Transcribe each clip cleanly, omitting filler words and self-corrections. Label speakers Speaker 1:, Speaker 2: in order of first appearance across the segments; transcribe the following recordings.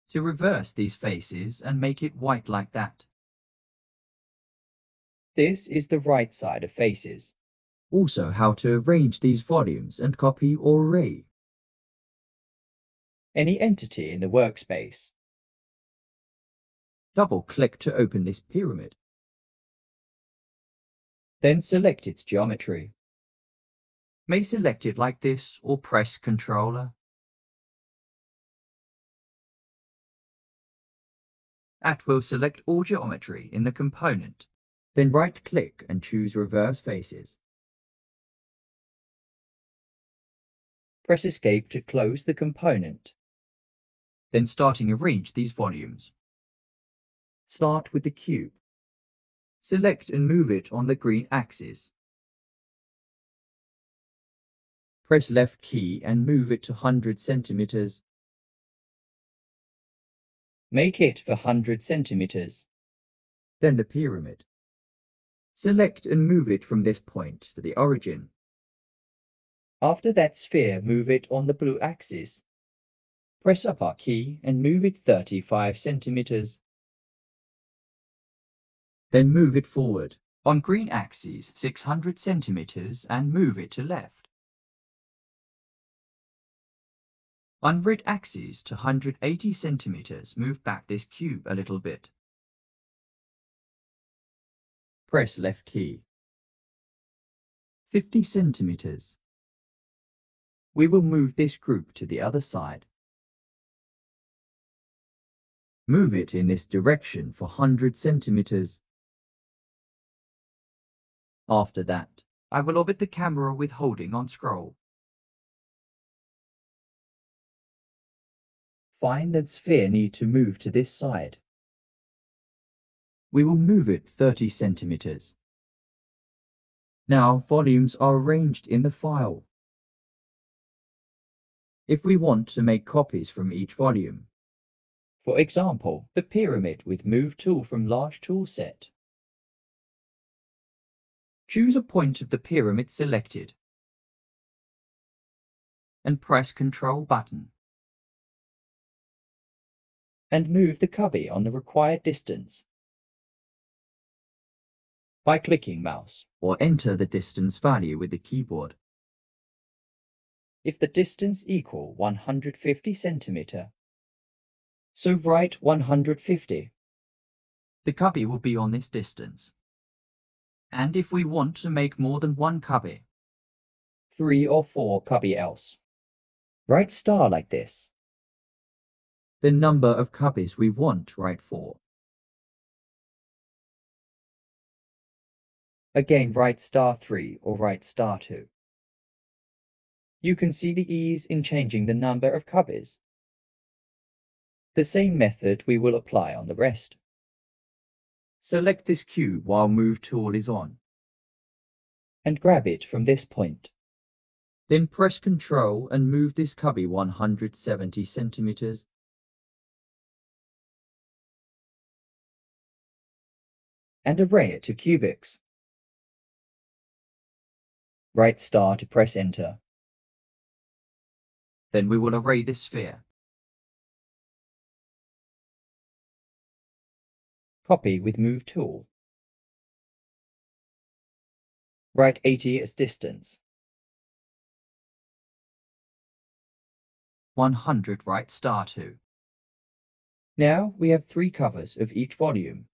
Speaker 1: to reverse these faces and make it white like that. This is the right side of faces. Also how to arrange these volumes and copy or array any entity in the workspace. Double-click to open this pyramid. Then select its geometry. May select it like this or press Ctrl. That will select all geometry in the component. Then right-click and choose Reverse Faces. Press Escape to close the component. Then arrange these volumes. Start with the cube. Select and move it on the green axis. Press left key and move it to 100 centimeters. Make it for 100 centimeters. Then the pyramid. Select and move it from this point to the origin. After that sphere, move it on the blue axis. Press up our key and move it 35 centimeters. Then move it forward on green axis 600 centimeters and move it to left. On red axis to 180 centimeters, move back this cube a little bit. Press left key. 50 centimeters. We will move this group to the other side. Move it in this direction for 100 centimeters. After that, I will orbit the camera with holding on scroll. Find that sphere need to move to this side. We will move it 30 centimeters. Now volumes are arranged in the file. If we want to make copies from each volume, for example, the pyramid with Move tool from Large tool set, choose a point of the pyramid selected and press Ctrl button and move the cubby on the required distance by clicking mouse or enter the distance value with the keyboard. If the distance equal 150 centimeter, so write 150. The cubby will be on this distance. And if we want to make more than one cubby, 3 or 4 cubby else, write star like this. The number of cubbies we want, write 4. Again, write star 3 or write star 2. You can see the ease in changing the number of cubbies. The same method we will apply on the rest. Select this cube while Move tool is on and grab it from this point. Then press Ctrl and move this cubby 170 centimeters. And array it to cubics. Write star to press enter. Then we will array this sphere. Copy with Move tool. Write 80 as distance. 100 write star 2. Now we have 3 covers of each volume.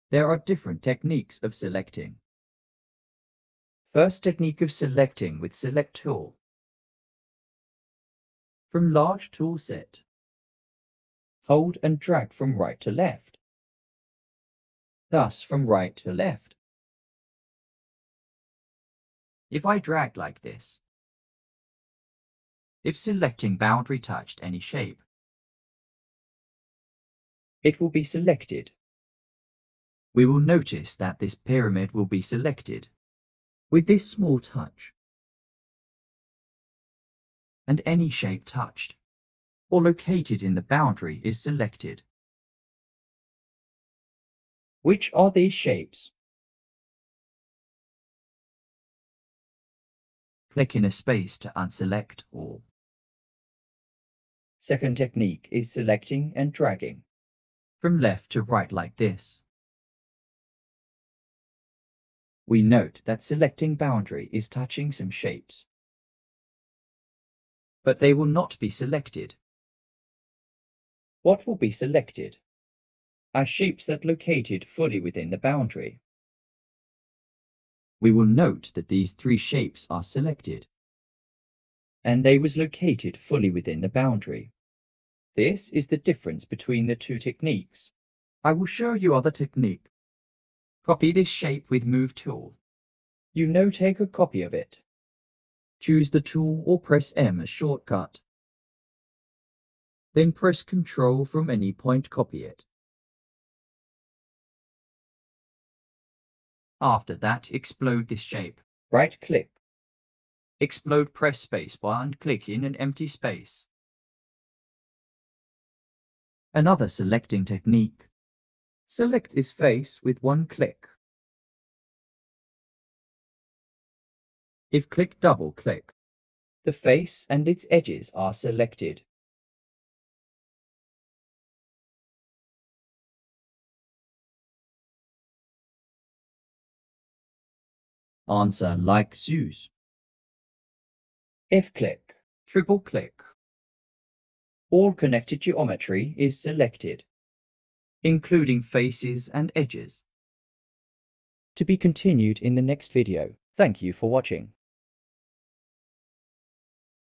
Speaker 1: There are different techniques of selecting. First technique of selecting with Select tool. From Large tool set, hold and drag from right to left. Thus from right to left. If I drag like this, if selecting boundary touched any shape, it will be selected. We will notice that this pyramid will be selected with this small touch. And any shape touched or located in the boundary is selected. Which are these shapes? Click in a space to unselect all. Second technique is selecting and dragging from left to right like this. We note that selecting boundary is touching some shapes, but they will not be selected. What will be selected are shapes that located fully within the boundary. We will note that these three shapes are selected, and they was located fully within the boundary. This is the difference between the two techniques. I will show you other technique. Copy this shape with Move tool. You now take a copy of it. Choose the tool or press M as shortcut. Then press Ctrl from any point, copy it. After that, explode this shape. Right-click. Explode, press spacebar and click in an empty space. Another selecting technique. Select this face with one click. If click double-click, the face and its edges are selected. Answer like Zeus. If click, triple-click. All connected geometry is selected, including faces and edges. To be continued in the next video. Thank you for watching.